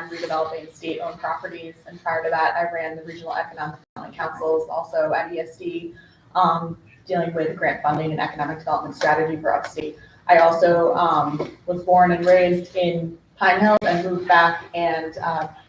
on redeveloping state-owned properties. And prior to that, I ran the Regional Economic Development Councils, also at ESD, dealing with grant funding and economic development strategy for upstate. I also was born and raised in Pine Hill and moved back and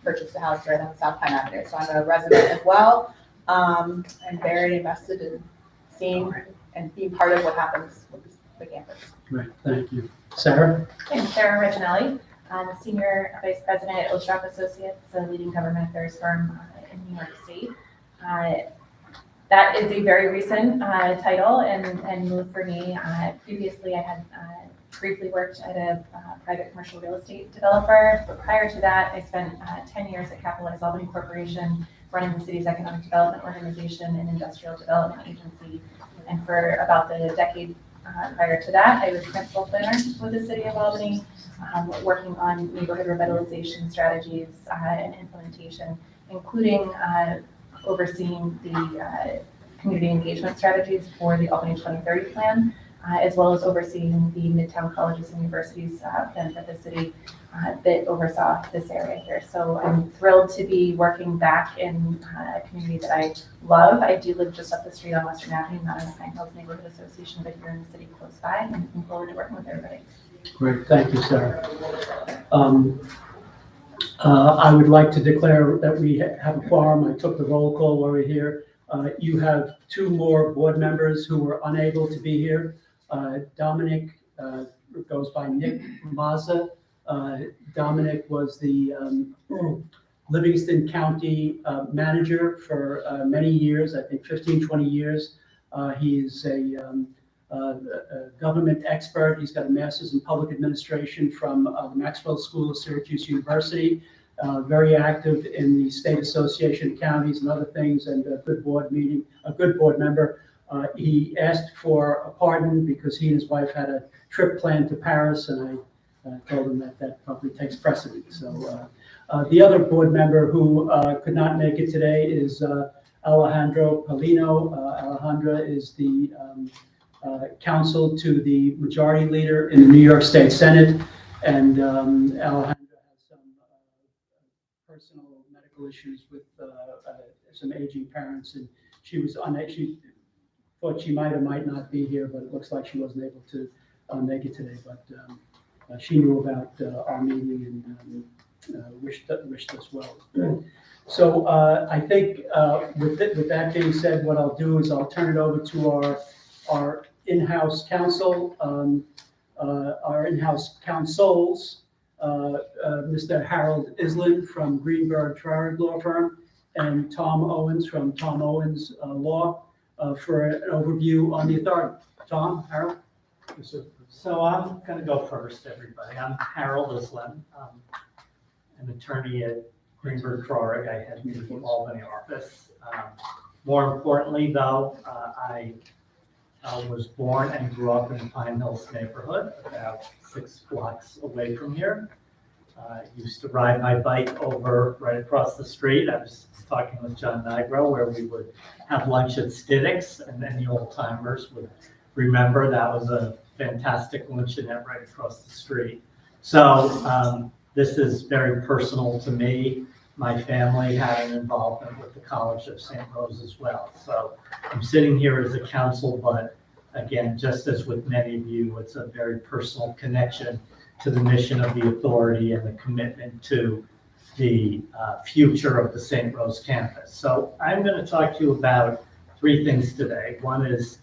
purchased a house right on South Pine Avenue. So I'm a resident as well. I'm very invested in seeing and being part of what happens with the campus. Great, thank you. Sarah? I'm Sarah Reginelli. I'm a Senior Vice President at Ostrov Associates, a leading government affairs firm in New York State. That is a very recent title and move for me. Previously, I had briefly worked at a private commercial real estate developer, but prior to that, I spent 10 years at Capitalized Albany Corporation, running the city's economic development organization and industrial development agency. And for about the decade prior to that, I was principal planner with the city of Albany, working on neighborhood revitalization strategies and implementation, including overseeing the community engagement strategies for the Albany 2030 plan, as well as overseeing the Midtown Colleges and Universities plan for the city that oversaw this area here. So I'm thrilled to be working back in a community that I love. I do live just up the street on Western Avenue, not in the Pine Hills Neighborhood Association, but here in the city close by, and looking forward to working with everybody. Great, thank you, Sarah. I would like to declare that we have a quorum. I took the roll call while we're here. You have two more board members who were unable to be here. Dominic goes by Nick Mazza. Dominic was the Livingston County manager for many years, I think 15, 20 years. He is a government expert. He's got a master's in public administration from the Maxwell School of Syracuse University. Very active in the State Association of Counties and other things, and a good board member. He asked for a pardon because he and his wife had a trip planned to Paris, and I told him that probably takes precedence. So the other board member who could not make it today is Alejandro Paulino. Alejandra is the counsel to the majority leader in the New York State Senate, and Alejandra has some personal medical issues with some aging parents, and she thought she might or might not be here, but it looks like she wasn't able to make it today. But she knew about our meeting and wished us well. So I think with that being said, what I'll do is I'll turn it over to our in-house counsel, our in-house counsels, Mr. Harold Islin from Greenberg Traurig Law Firm, and Tom Owens from Tom Owens Law for an overview on the authority. Tom, Harold? Yes, sir. So I'm going to go first, everybody. I'm Harold Islin, an attorney at Greenberg Traurig. I head the Albany office. More importantly, though, I was born and grew up in the Pine Hills neighborhood, about 6 blocks away from here. Used to ride my bike over right across the street. I was talking with John Nigro where we would have lunch at Stiddick's, and any old timers would remember that was a fantastic luncheonette right across the street. So this is very personal to me. My family had an involvement with the College of St. Rose as well. So I'm sitting here as a counsel, but again, just as with many of you, it's a very personal connection to the mission of the authority and the commitment to the future of the St. Rose campus. So I'm going to talk to you about 3 things today. One is,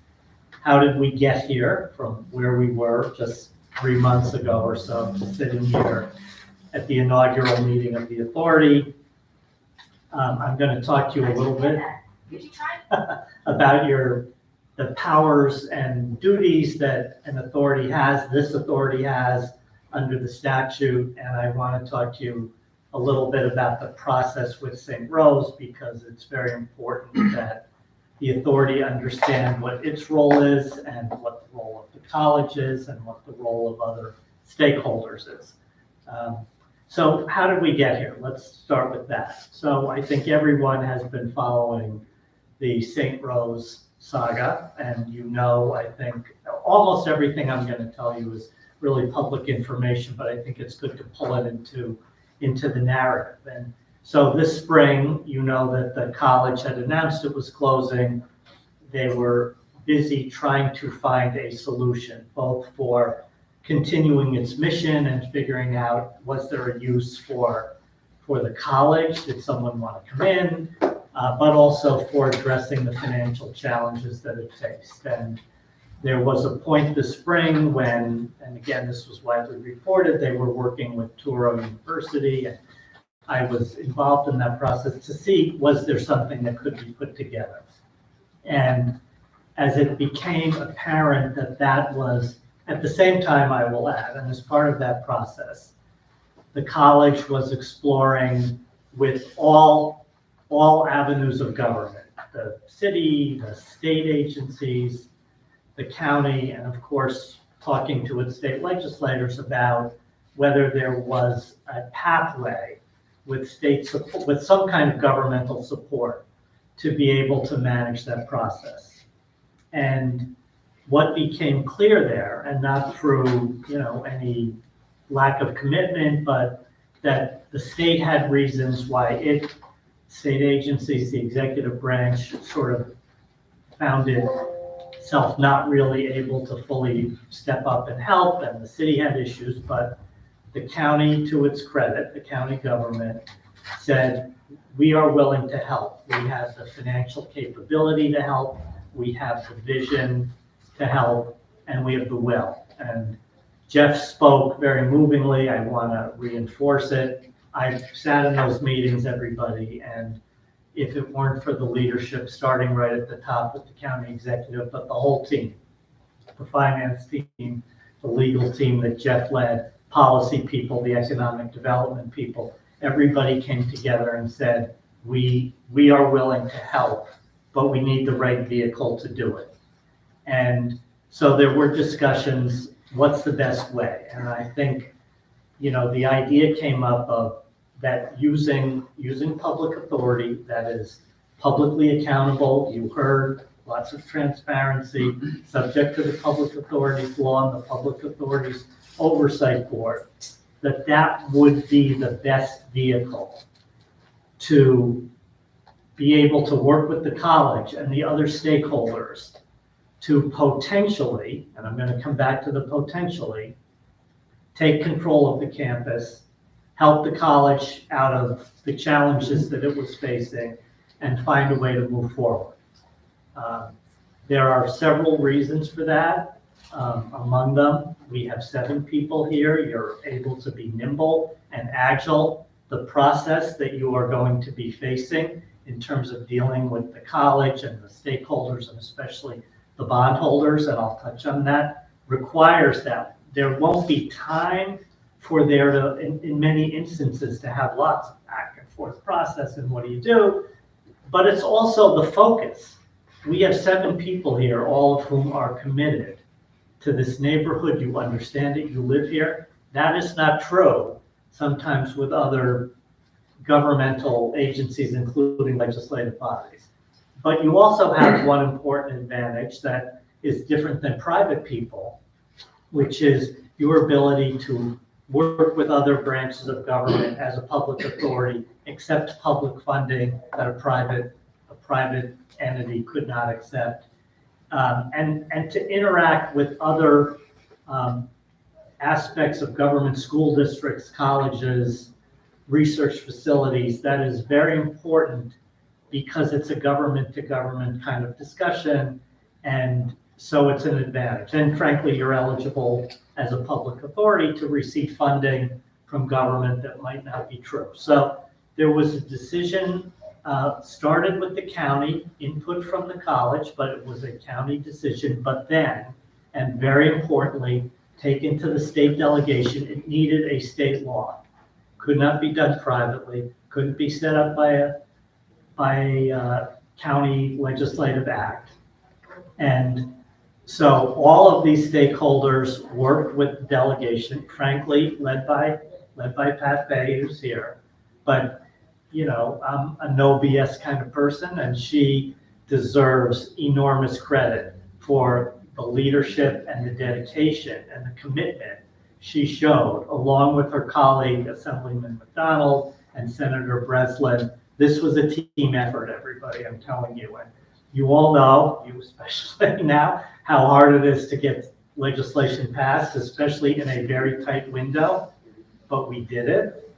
how did we get here from where we were just 3 months ago or so, sitting here at the inaugural meeting of the authority? I'm going to talk to you a little bit about the powers and duties that an authority has, this authority has under the statute, and I want to talk to you a little bit about the process with St. Rose, because it's very important that the authority understand what its role is and what the role of the college is and what the role of other stakeholders is. So how did we get here? Let's start with that. So I think everyone has been following the St. Rose saga, and I think almost everything I'm going to tell you is really public information, but I think it's good to pull it into into the narrative. And so this spring, you know that the college had announced it was closing. They were busy trying to find a solution, both for continuing its mission and figuring out, was there a use for the college? Did someone want to come in? But also for addressing the financial challenges that it faced. And there was a point this spring when, and again, this was widely reported, they were working with Touro University, and I was involved in that process to see, was there something that could be put together? And as it became apparent that that was, at the same time, I will add, and as part of that process, the college was exploring with all avenues of government, the city, the state agencies, the county, and of course, talking to its state legislators about whether there was a pathway with state support, with some kind of governmental support to be able to manage that process. And what became clear there, and not through, any lack of commitment, but that the state had reasons why state agencies, the executive branch, sort of found itself not really able to fully step up and help, and the city had issues, but the county, to its credit, the county government said, we are willing to help. We have the financial capability to help. We have the vision to help, and we have the will. And Jeff spoke very movingly. I want to reinforce it. I sat in those meetings, everybody, and if it weren't for the leadership, starting right at the top with the county executive, but the whole team, the finance team, the legal team that Jeff led, policy people, the economic development people, everybody came together and said, we are willing to help, but we need the right vehicle to do it. And so there were discussions, what's the best way? And I think, the idea came up of that using public authority that is publicly accountable. You heard lots of transparency, subject to the public authorities law and the public authorities oversight board, that would be the best vehicle to be able to work with the college and the other stakeholders to potentially, and I'm going to come back to the potentially, take control of the campus, help the college out of the challenges that it was facing, and find a way to move forward. There are several reasons for that. Among them, we have 7 people here. You're able to be nimble and agile. The process that you are going to be facing in terms of dealing with the college and the stakeholders, and especially the bondholders, and I'll touch on that, requires that. There won't be time for there to, in many instances, to have lots of back and forth process and what do you do, but it's also the focus. We have 7 people here, all of whom are committed to this neighborhood. You understand it, you live here. That is not true sometimes with other governmental agencies, including legislative bodies. But you also have one important advantage that is different than private people, which is your ability to work with other branches of government as a public authority, accept public funding that a private entity could not accept, and to interact with other aspects of government, school districts, colleges, research facilities. That is very important because it's a government to government kind of discussion, and so it's an advantage. And frankly, you're eligible as a public authority to receive funding from government that might not be true. So there was a decision started with the county, input from the college, but it was a county decision. But then, and very importantly, taken to the state delegation, it needed a state law. Could not be done privately, couldn't be set up by a county legislative act. And so all of these stakeholders worked with the delegation, frankly, led by Pat Bay, who's here. But, I'm a no BS kind of person, and she deserves enormous credit for the leadership and the dedication and the commitment she showed, along with her colleague, Assemblyman McDonald and Senator Breslin. This was a team effort, everybody, I'm telling you. And you all know, you especially now, how hard it is to get legislation passed, especially in a very tight window. But we did it,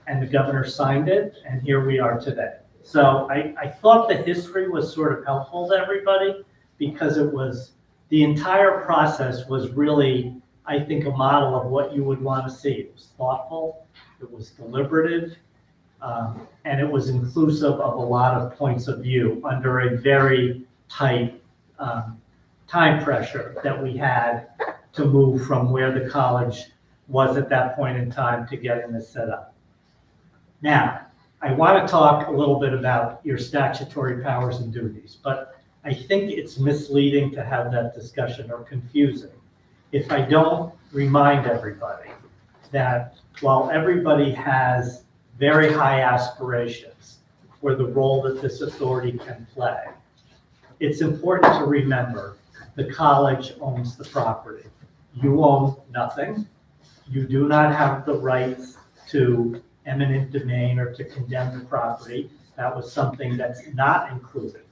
and the governor signed it, and here we are today. So I thought the history was sort of helpful to everybody, because it was, the entire process was really, I think, a model of what you would want to see. It was thoughtful, it was deliberative, and it was inclusive of a lot of points of view under a very tight time pressure that we had to move from where the college was at that point in time to getting this set up. Now, I want to talk a little bit about your statutory powers and duties, but I think it's misleading to have that discussion, or confusing, if I don't remind everybody that while everybody has very high aspirations for the role that this authority can play, it's important to remember the college owns the property. You own nothing. You do not have the rights to eminent domain or to condemn the property. That was something that's not included.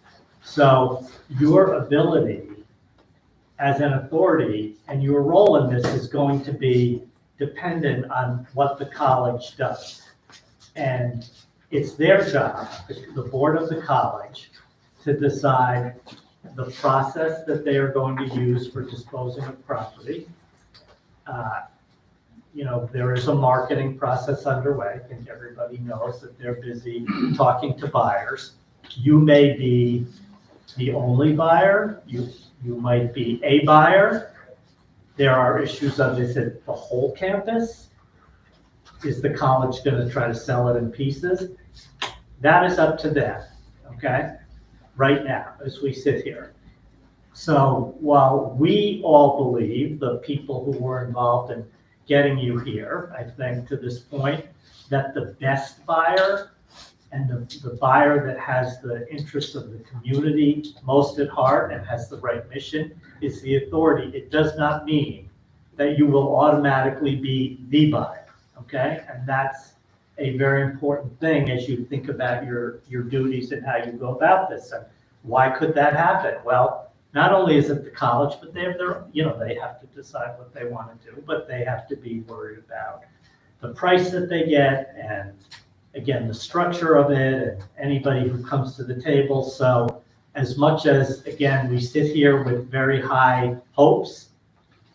So your ability as an authority and your role in this is going to be dependent on what the college does. And it's their job, the board of the college, to decide the process that they are going to use for disposing of property. There is a marketing process underway. I think everybody knows that they're busy talking to buyers. You may be the only buyer. You might be a buyer. There are issues of, is it the whole campus? Is the college going to try to sell it in pieces? That is up to them, okay? Right now, as we sit here. So while we all believe, the people who were involved in getting you here, I think, to this point, that the best buyer and the buyer that has the interests of the community most at heart and has the right mission is the authority. It does not mean that you will automatically be the buyer, okay? And that's a very important thing as you think about your duties and how you go about this. And why could that happen? Well, not only is it the college, but they have their, they have to decide what they want to do, but they have to be worried about the price that they get, and again, the structure of it, and anybody who comes to the table. So as much as, again, we sit here with very high hopes,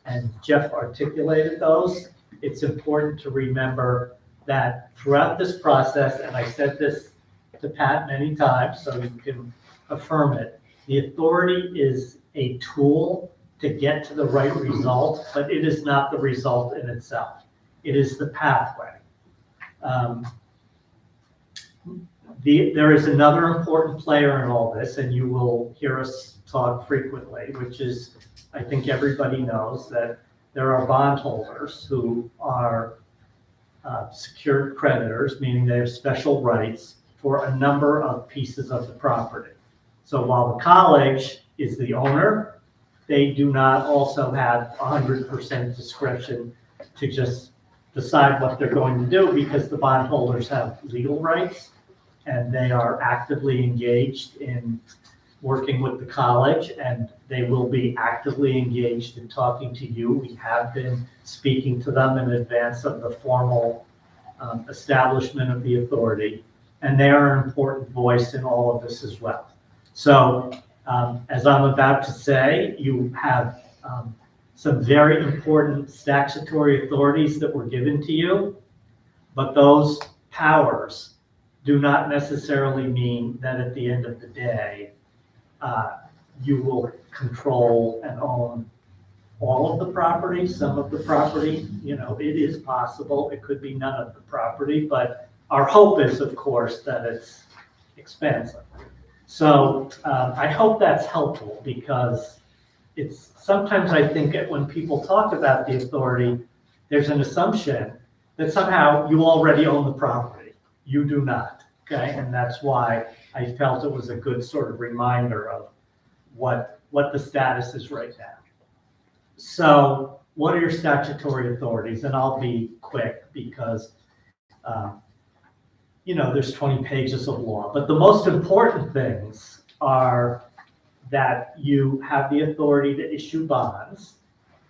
and Jeff articulated those, it's important to remember that throughout this process, and I said this to Pat many times, so you can affirm it, the authority is a tool to get to the right result, but it is not the result in itself. It is the pathway. There is another important player in all this, and you will hear us talk frequently, which is, I think everybody knows that there are bondholders who are secured creditors, meaning they have special rights for a number of pieces of the property. So while the college is the owner, they do not also have 100% discretion to just decide what they're going to do, because the bondholders have legal rights and they are actively engaged in working with the college, and they will be actively engaged in talking to you. We have been speaking to them in advance of the formal establishment of the authority, and they are an important voice in all of this as well. So as I'm about to say, you have some very important statutory authorities that were given to you, but those powers do not necessarily mean that at the end of the day, you will control and own all of the property, some of the property. It is possible, it could be none of the property, but our hope is, of course, that it's expansive. So I hope that's helpful, because it's sometimes I think that when people talk about the authority, there's an assumption that somehow you already own the property. You do not, okay? And that's why I felt it was a good sort of reminder of what the status is right now. So what are your statutory authorities? And I'll be quick because, there's 20 pages of law, but the most important things are that you have the authority to issue bonds.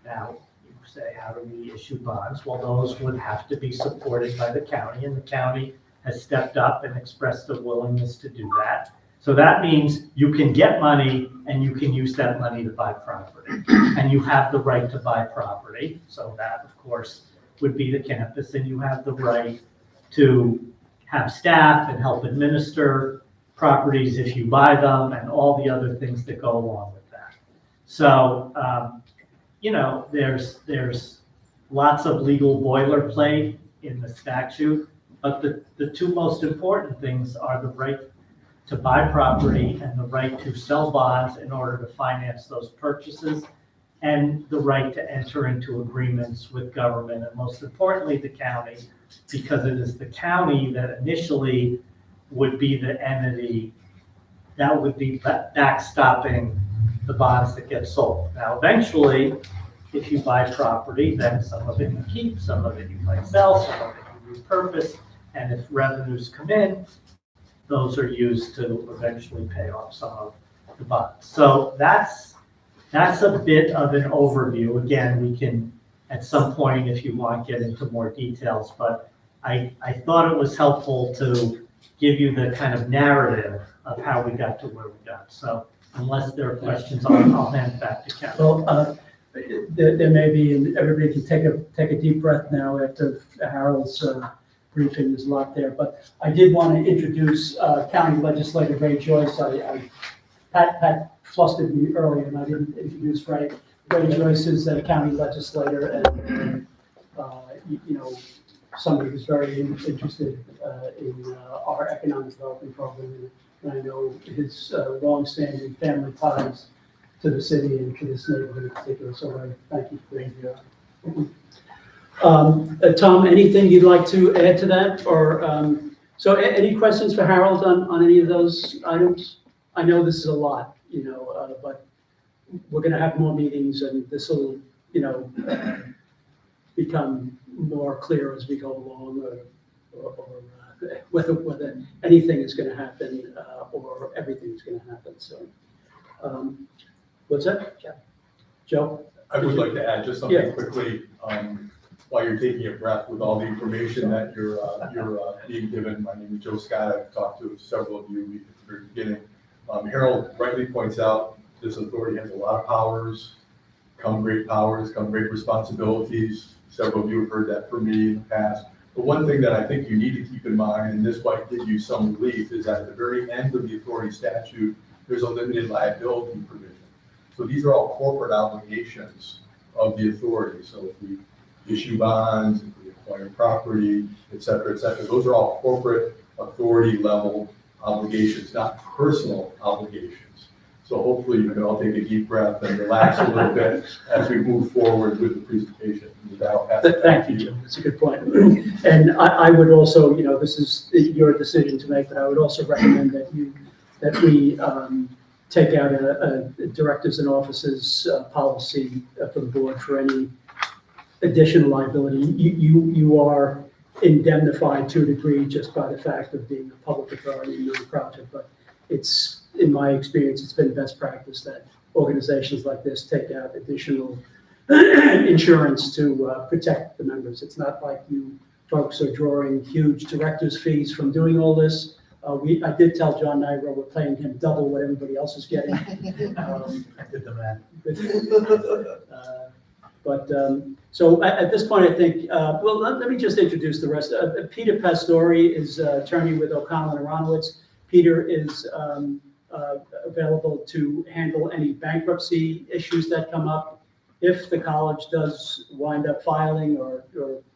Now, you say, how do we issue bonds? Well, those would have to be supported by the county, and the county has stepped up and expressed a willingness to do that. So that means you can get money and you can use that money to buy property. And you have the right to buy property. So that, of course, would be the campus. And you have the right to have staff and help administer properties if you buy them and all the other things that go along with that. So, there's lots of legal boilerplate in the statute, but the two most important things are the right to buy property and the right to sell bonds in order to finance those purchases, and the right to enter into agreements with government, and most importantly, the county, because it is the county that initially would be the entity that would be backstopping the bonds that get sold. Now, eventually, if you buy property, then some of it you keep, some of it you might sell, some of it you repurpose, and if revenues come in, those are used to eventually pay off some of the bonds. So that's a bit of an overview. Again, we can, at some point, if you want, get into more details, but I thought it was helpful to give you the kind of narrative of how we got to where we got. So unless there are questions, I'll hand it back to Kevin. Well, there may be, and everybody can take a deep breath now after Harold's briefing. There's a lot there, but I did want to introduce County Legislator Ray Joyce. Pat flustered me earlier, and I didn't introduce Ray. Ray Joyce is a county legislator, and somebody who's very interested in our economic development program, and I know his longstanding family ties to the city and to this neighborhood in particular. So Ray, thank you for being here. Tom, anything you'd like to add to that? Or so any questions for Harold on any of those items? I know this is a lot, but we're going to have more meetings, and this will, become more clear as we go along, or whether anything is going to happen or everything is going to happen. So, what's that, Joe? I would like to add just something quickly while you're taking a breath with all the information that you're being given. My name is Joe Scott. I've talked to several of you at the very beginning. Harold rightly points out this authority has a lot of powers, come great responsibilities. Several of you have heard that from me in the past. But one thing that I think you need to keep in mind, and this might give you some relief, is that at the very end of the authority statute, there's a limited liability provision. So these are all corporate obligations of the authority. So if we issue bonds, if we acquire property, et cetera, those are all corporate authority level obligations, not personal obligations. So hopefully you can all take a deep breath and relax a little bit as we move forward with the presentation. Thank you, Jim. That's a good point. And I would also, this is your decision to make, but I would also recommend that we take out a directors and officers policy for the board for any additional liability. You are indemnified to a degree just by the fact of being a public authority and non-profit, but it's, in my experience, it's been best practice that organizations like this take out additional insurance to protect the members. It's not like you folks are drawing huge director's fees from doing all this. I did tell John Nigro we're paying him double what everybody else is getting. I did the math. But so at this point, I think, well, let me just introduce the rest. Peter Pastori is attorney with O'Connell and Aronowitz. Peter is available to handle any bankruptcy issues that come up. If the college does wind up filing, or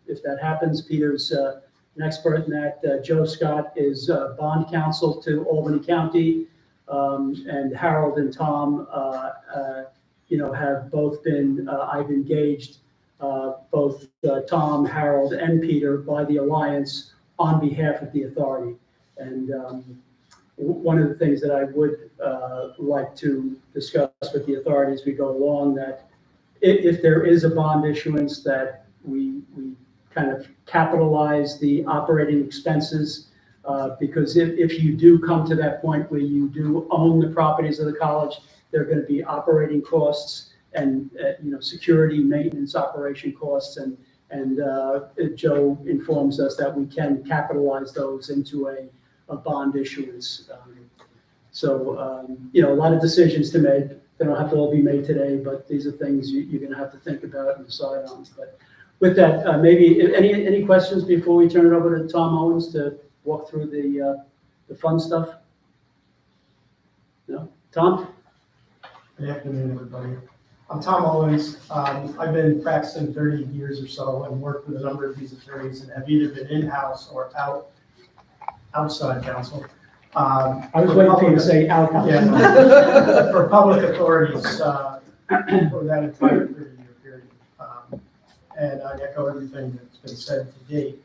if that happens, Peter's an expert in that. Joe Scott is bond counsel to Albany County, and Harold and Tom, have both been, I've engaged both Tom, Harold, and Peter by the Alliance on behalf of the authority. And one of the things that I would like to discuss with the authority as we go along, that if there is a bond issuance, that we kind of capitalize the operating expenses, because if you do come to that point where you do own the properties of the college, there are going to be operating costs and, security, maintenance, operation costs, and Joe informs us that we can capitalize those into a bond issuance. So, a lot of decisions to make. They don't have to all be made today, but these are things you're going to have to think about and decide on. But with that, maybe any questions before we turn it over to Tom Owens to walk through the fun stuff? No? Tom? Good afternoon, everybody. I'm Tom Owens. I've been practicing 30 years or so and worked with a number of these attorneys and have either been in-house or outside counsel. I was waiting for you to say outcome. Yeah, for public authorities for that entire 30-year period. And I echo everything that's been said to date.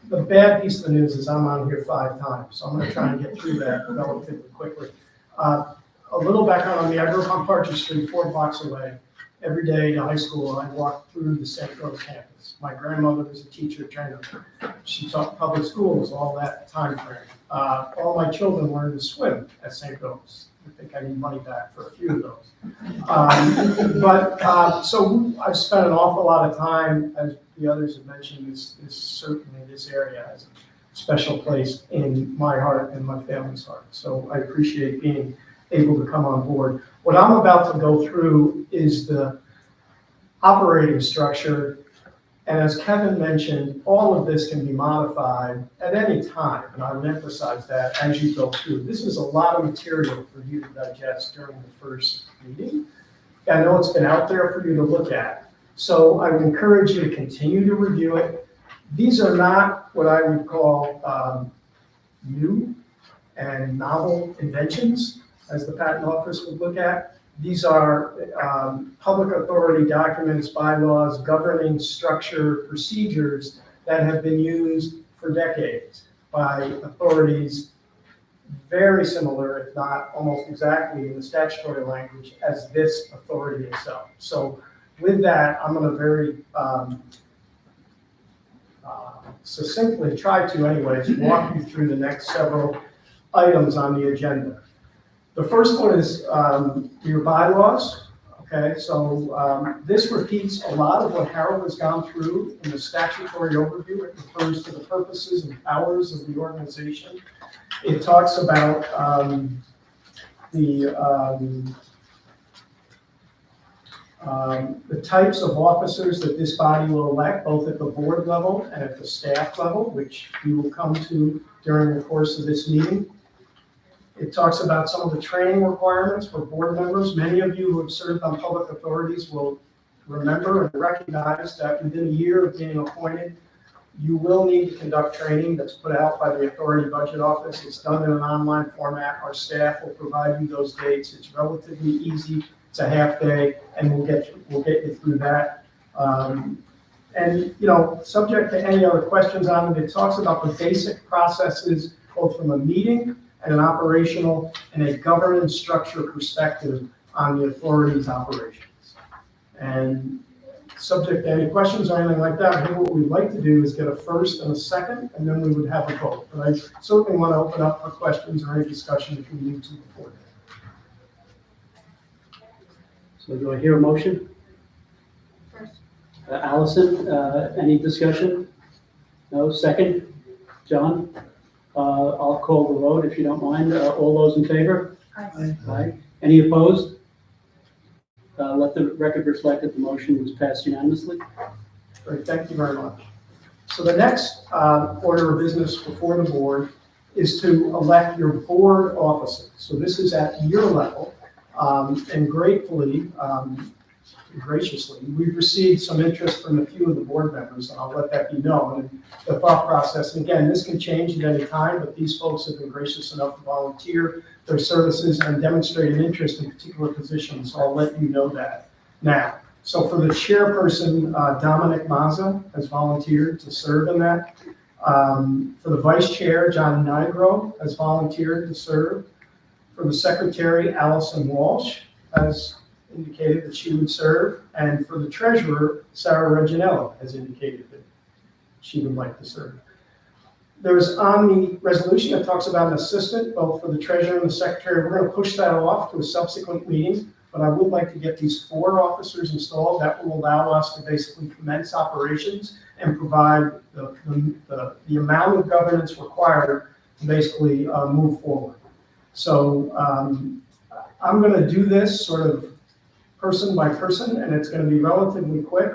The bad piece of the news is I'm on here 5 times, so I'm going to try and get through that relatively quickly. A little background on me: I grew up on Parker Street, 4 blocks away. Every day to high school, I walked through the St. Rose campus. My grandmother was a teacher trainer. She taught public schools all that time frame. All my children learned to swim at St. Rose. I think I need money back for a few of those. So I've spent an awful lot of time, as the others have mentioned, certainly this area has a special place in my heart and my family's heart. So I appreciate being able to come on board. What I'm about to go through is the operating structure. And as Kevin mentioned, all of this can be modified at any time, and I would emphasize that as you go through. This is a lot of material for you to digest during the first meeting. I know it's been out there for you to look at, so I would encourage you to continue to review it. These are not what I would call new and novel inventions, as the Patent Office would look at. These are public authority documents, bylaws, governing structure, procedures that have been used for decades by authorities very similar, if not almost exactly, in the statutory language as this authority itself. So with that, I'm going to very succinctly try to anyways walk you through the next several items on the agenda. The first one is your bylaws. Okay, so this repeats a lot of what Harold has gone through in the statutory overview. It refers to the purposes and powers of the organization. It talks about the types of officers that this body will elect, both at the board level and at the staff level, which we will come to during the course of this meeting. It talks about some of the training requirements for board members. Many of you who have served on public authorities will remember and recognize that within a year of being appointed, you will need to conduct training that's put out by the Authority Budget Office. It's done in an online format. Our staff will provide you those dates. It's relatively easy. It's a half day, and we'll get you through that. And subject to any other questions on it, it talks about the basic processes, both from a meeting and an operational and a governance structure perspective on the authority's operations. And subject to any questions or anything like that, maybe what we'd like to do is get a first and a second, and then we would have a vote. But I certainly want to open up for questions or any discussion if we need to before that. So do I hear a motion? First. Allison, any discussion? No? Second? John? I'll call the vote if you don't mind. All those in favor? Aye. Aye. Any opposed? Let the record reflect that the motion was passed unanimously. Great, thank you very much. So the next order of business before the board is to elect your board officers. So this is at your level, and gratefully, graciously, we've received some interest from a few of the board members, and I'll let that be known. And the thought process, and again, this can change at any time, but these folks have been gracious enough to volunteer their services and demonstrate an interest in particular positions, so I'll let you know that now. So for the chairperson, Dominic Mazza has volunteered to serve in that. For the vice chair, John Nigro has volunteered to serve. For the secretary, Allison Walsh has indicated that she would serve, and for the treasurer, Sarah Reginelli has indicated that she would like to serve. There's on the resolution, it talks about an assistant, both for the treasurer and the secretary. We're going to push that off to a subsequent meeting, but I would like to get these 4 officers installed. That will allow us to basically commence operations and provide the amount of governance required to basically move forward. So I'm going to do this sort of person by person, and it's going to be relatively quick.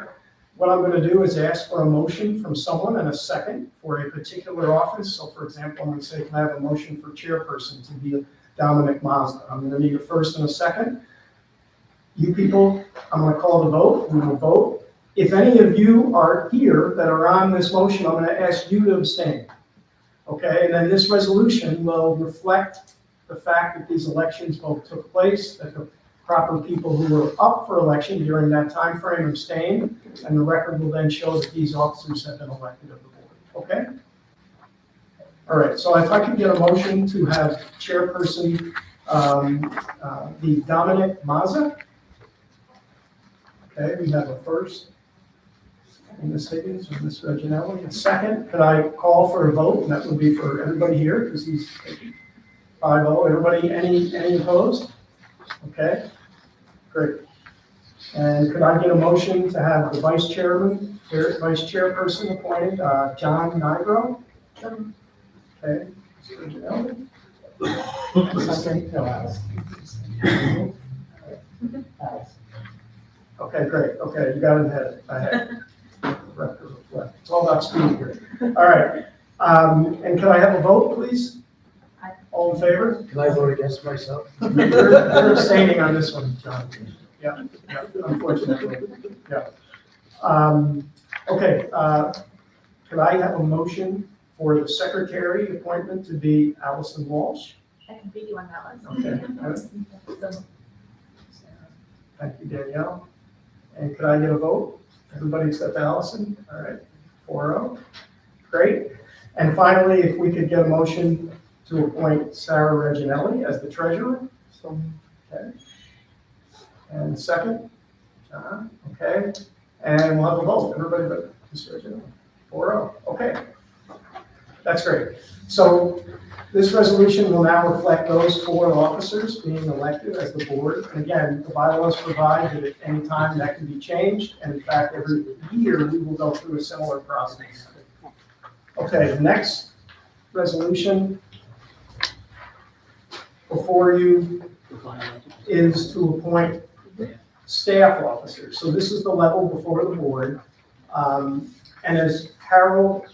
What I'm going to do is ask for a motion from someone and a second for a particular office. So for example, I'm going to say, can I have a motion for chairperson to be Dominic Mazda? I'm going to need a first and a second. You people, I'm going to call the vote. We will vote. If any of you are here that are on this motion, I'm going to ask you to abstain. Okay, and then this resolution will reflect the fact that these elections both took place, that the proper people who were up for election during that time frame abstained, and the record will then show that these officers have been elected of the board. Okay? All right, so if I could get a motion to have chairperson be Dominic Mazza. Okay, we have a first. And Ms. Higgins or Ms. Reginelli. A second, could I call for a vote? And that would be for everybody here, because he's 5-0. Everybody, any opposed? Okay, great. And could I get a motion to have the vice chairperson appointed, John Nigro? Okay, Ms. Reginelli. Second, Alice. Okay, great. Okay, you got it ahead. It's all about speed here. All right. And can I have a vote, please? All in favor? Can I vote against myself? You're abstaining on this one, John. Yeah, unfortunately. Yeah. Okay. Could I have a motion for the secretary appointment to be Allison Walsh? I can beat you on that one. Okay. Thank you, Danielle. And could I get a vote? Everybody except Allison? All right, 4-0. Great. And finally, if we could get a motion to appoint Sarah Reginelli as the treasurer. Okay. And second, John. Okay. And we'll have a vote. Everybody but Ms. Reginelli. 4-0. Okay. That's great. So this resolution will now reflect those 4 officers being elected as the board. And again, the bylaws provide that at any time that can be changed. And in fact, every year we will go through a similar process. Okay, the next resolution before you is to appoint staff officers. So this is the level before the board. And as Harold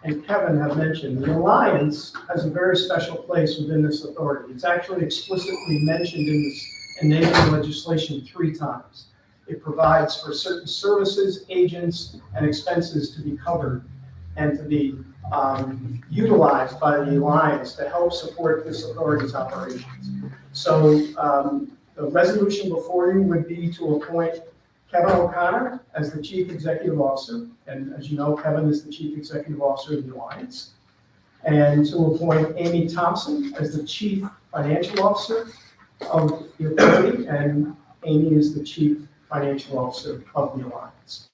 and Kevin have mentioned, the Alliance has a very special place within this authority. It's actually explicitly mentioned in this enabling legislation 3 times. It provides for certain services, agents, and expenses to be covered and to be utilized by the Alliance to help support this authority's operations. So the resolution before you would be to appoint Kevin O'Connor as the Chief Executive Officer, and as you know, Kevin is the Chief Executive Officer of the Alliance, and to appoint Amy Thompson as the Chief Financial Officer of the authority, and Amy is the Chief Financial Officer of the Alliance.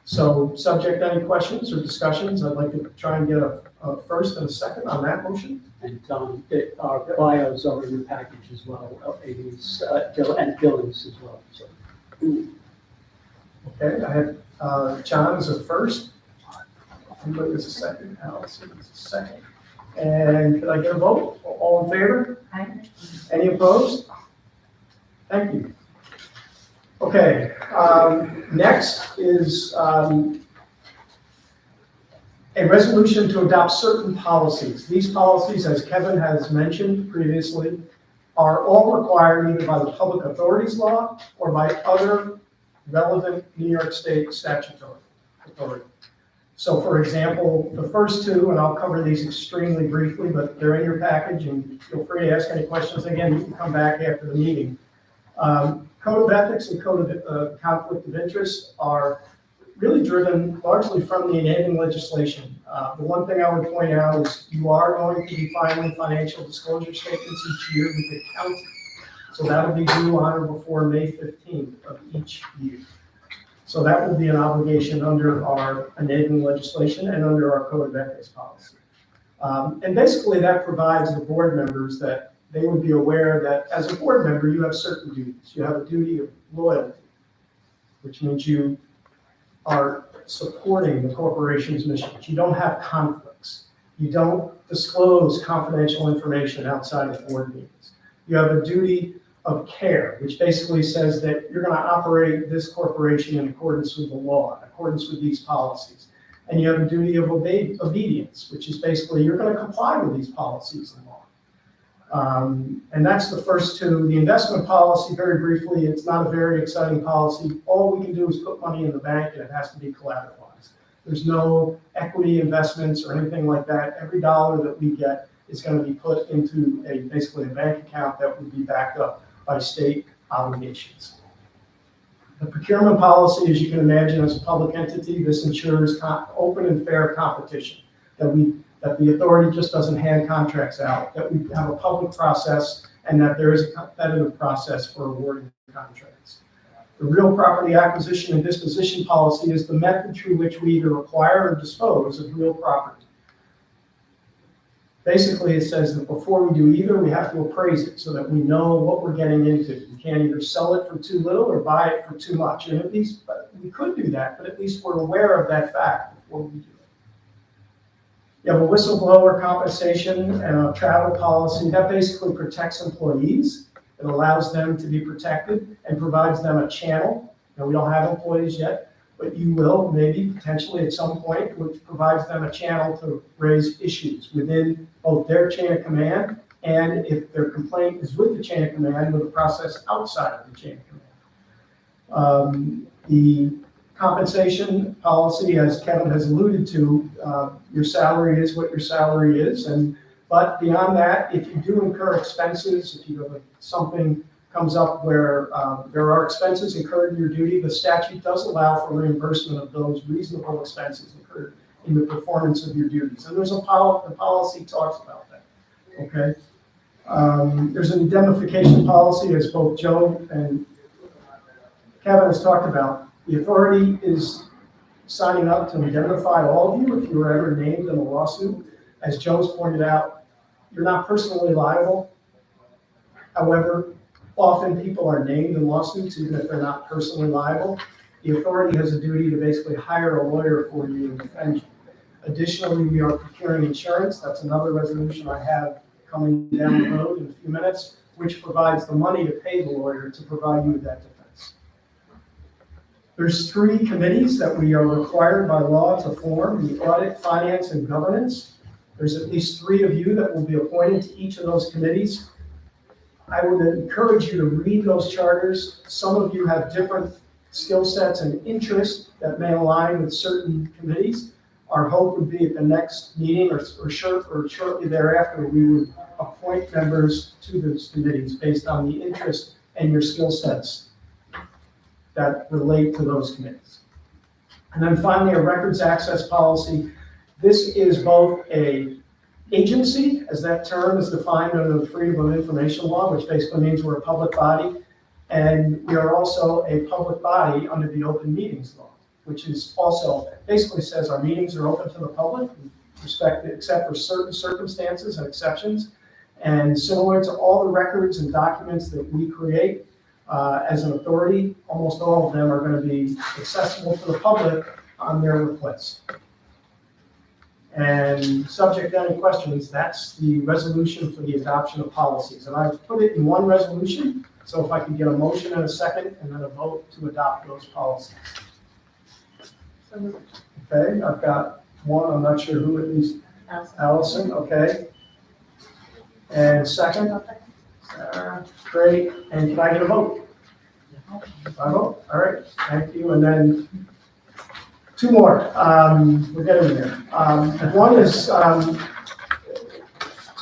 So, subject to any questions or discussions, I'd like to try and get a first and a second on that motion. And our bios are in the package as well, Amy's, and Dylan's as well. So. Okay, I have John as a first. Anybody as a second? Allison as a second. And could I get a vote? All in favor? Aye. Any opposed? Thank you. Okay, next is a resolution to adopt certain policies. These policies, as Kevin has mentioned previously, are all required either by the Public Authorities Law or by other relevant New York State statutory authority. So for example, the first 2, and I'll cover these extremely briefly, but they're in your package and feel free to ask any questions. Again, you can come back after the meeting. Code of ethics and code of conflict of interest are really driven largely from the enabling legislation. The one thing I would point out is you are going to be filing financial disclosure statements each year with the county. So that will be due on or before May 15th of each year. So that will be an obligation under our enabling legislation and under our code of ethics policy. And basically that provides the board members that they would be aware that as a board member, you have certain duties. You have a duty of loyalty, which means you are supporting the corporation's mission. You don't have conflicts. You don't disclose confidential information outside of board meetings. You have a duty of care, which basically says that you're going to operate this corporation in accordance with the law, in accordance with these policies. And you have a duty of obedience, which is basically you're going to comply with these policies and law. And that's the first two. The investment policy, very briefly, it's not a very exciting policy. All we can do is put money in the bank and it has to be collateralized. There's no equity investments or anything like that. Every dollar that we get is going to be put into basically a bank account that would be backed up by state obligations. The procurement policy, as you can imagine, as a public entity, this ensures open and fair competition, that the authority just doesn't hand contracts out, that we have a public process, and that there is a competitive process for awarding contracts. The real property acquisition and disposition policy is the method through which we either acquire or dispose of real property. Basically, it says that before we do either, we have to appraise it so that we know what we're getting into. You can't either sell it for too little or buy it for too much. And at least we could do that, but at least we're aware of that fact before we do it. You have a whistleblower compensation and a travel policy that basically protects employees. It allows them to be protected and provides them a channel. Now, we don't have employees yet, but you will maybe potentially at some point, which provides them a channel to raise issues within both their chain of command and if their complaint is with the chain of command, with a process outside of the chain of command. The compensation policy, as Kevin has alluded to, your salary is what your salary is, but beyond that, if you do incur expenses, if you have something comes up where there are expenses incurred in your duty, the statute does allow for reimbursement of those reasonable expenses incurred in the performance of your duties. And there's the policy talks about that, okay? There's an indemnification policy, as both Joe and Kevin has talked about. The authority is signing up to indemnify all of you if you were ever named in a lawsuit. As Joe's pointed out, you're not personally liable. However, often people are named in lawsuits even if they're not personally liable. The authority has a duty to basically hire a lawyer for you and defend you. Additionally, we are procuring insurance. That's another resolution I have coming down the road in a few minutes, which provides the money to pay the lawyer to provide you with that defense. There's 3 committees that we are required by law to form: the Audit, Finance, and Governance. There's at least 3 of you that will be appointed to each of those committees. I would encourage you to read those charters. Some of you have different skill sets and interests that may align with certain committees. Our hope would be at the next meeting or shortly thereafter, we would appoint members to those committees based on the interest and your skill sets that relate to those committees. And then finally, a records access policy. This is both a agency, as that term is defined under the Freedom of Information Law, which basically means we're a public body, and we are also a public body under the Open Meetings Law, which is also basically says our meetings are open to the public, except for certain circumstances and exceptions. And similar to all the records and documents that we create as an authority, almost all of them are going to be accessible to the public on their request. And subject to any questions, that's the resolution for the adoption of policies. And I've put it in one resolution, so if I can get a motion and a second, and then a vote to adopt those policies. Okay, I've got one, I'm not sure who it is. Allison, okay. And second? Sarah, great. And can I get a vote? I vote, all right, thank you. And then 2 more, we're getting there. One is to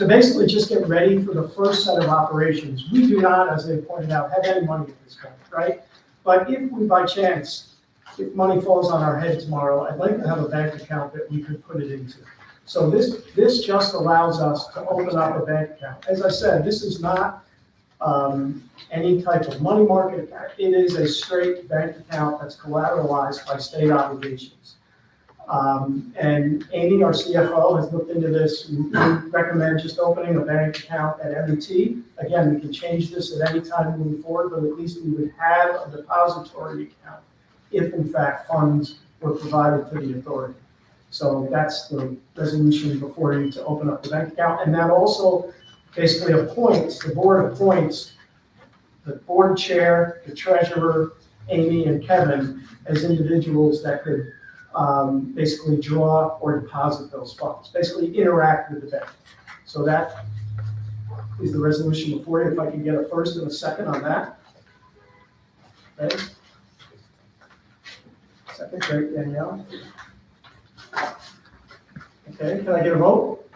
basically just get ready for the first set of operations. We do not, as they pointed out, have any money at this point, right? But if we, by chance, if money falls on our head tomorrow, I'd like to have a bank account that we could put it into. So this just allows us to open up a bank account. As I said, this is not any type of money market account. It is a straight bank account that's collateralized by state obligations. And Amy, our CFO, has looked into this. We recommend just opening a bank account at M&T. Again, we can change this at any time moving forward, but at least we would have a depository account if in fact funds were provided to the authority. So that's the resolution before you to open up the bank account. And that also basically the board appoints the board chair, the treasurer, Amy and Kevin as individuals that could basically draw or deposit those funds, basically interact with the bank. So that is the resolution before you. If I can get a first and a second on that. Okay. Second, great, Danielle. Okay, can I get a vote?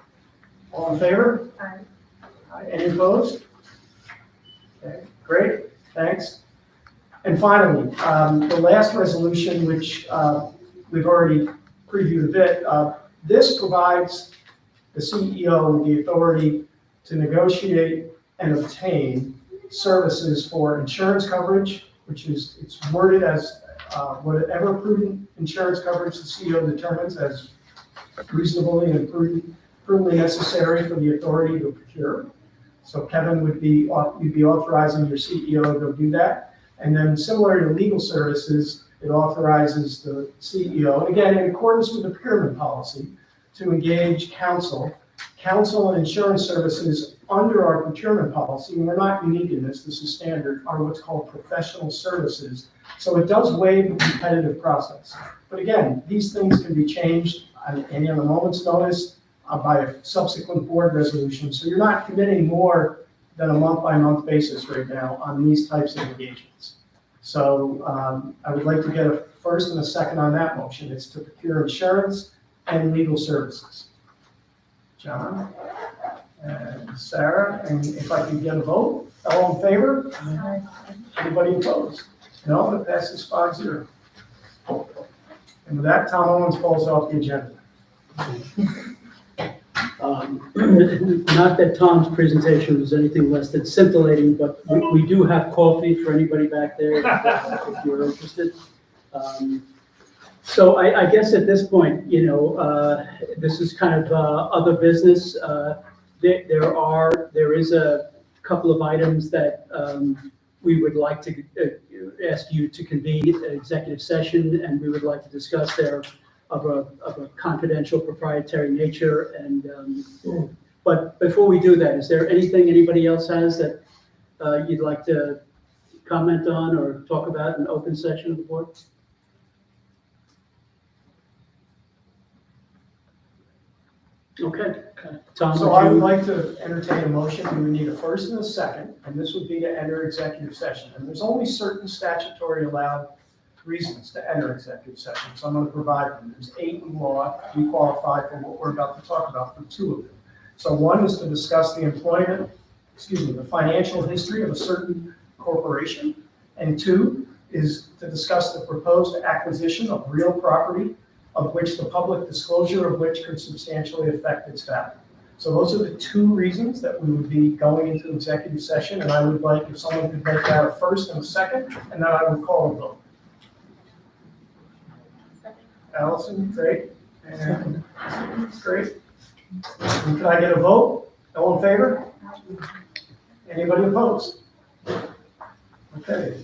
All in favor? Aye. Aye. Any opposed? Okay, great, thanks. And finally, the last resolution, which we've already previewed a bit, this provides the CEO with the authority to negotiate and obtain services for insurance coverage, which is, it's worded as whatever prudent insurance coverage the CEO determines as reasonably and prudently necessary for the authority to procure. So Kevin would be, you'd be authorizing your CEO to go do that. And then similar to legal services, it authorizes the CEO, and again, in accordance with the procurement policy, to engage counsel and insurance services under our procurement policy, and we're not unique in this is standard, are what's called professional services. So it does waive the competitive process. But again, these things can be changed on a moment's notice by a subsequent board resolution. So you're not committing more than a month-by-month basis right now on these types of engagements. So I would like to get a first and a second on that motion. It's to procure insurance and legal services. John and Sarah, and if I can get a vote, all in favor? Anybody opposed? No, it passes 5-0. And with that, Tom Owens falls off the agenda. Not that Tom's presentation was anything less than scintillating, but we do have coffee for anybody back there if you're interested. So I guess at this point, this is kind of other business. There is a couple of items that we would like to ask you to convene an executive session, and we would like to discuss there of a confidential proprietary nature. And but before we do that, is there anything anybody else has that you'd like to comment on or talk about in an open session of the board? Okay. Tom, So I would like to entertain a motion. We would need a first and a second, and this would be to enter executive session. And there's only certain statutory allowed reasons to enter executive session, so I'm going to provide them. There's 8 in law. We qualify for what we're about to talk about for 2 of them. So one is to discuss the the financial history of a certain corporation, and 2 is to discuss the proposed acquisition of real property of which the public disclosure of which could substantially affect its value. So those are the 2 reasons that we would be going into executive session, and I would like if someone could make that a first and a second, and then I would call a vote. Allison, great. And great. And can I get a vote? All in favor? Anybody opposed? Okay,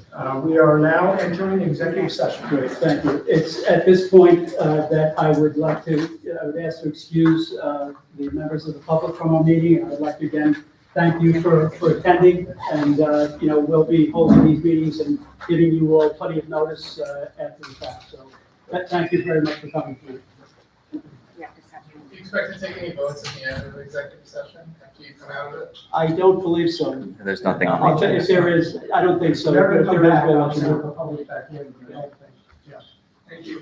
we are now entering executive session. Great, thank you. It's at this point that I would ask to excuse the members of the public from our meeting. I would like to again thank you for attending, and we'll be holding these meetings and giving you all plenty of notice after the fact. So thank you very much for coming through. Do you expect to take any votes at the end of the executive session after you come out of it? I don't believe so. There's nothing on I'll the tell you agenda. if there is. I don't think so. They're If going to there come is, back, we'll I'll let you send know. the public back in. Thank you.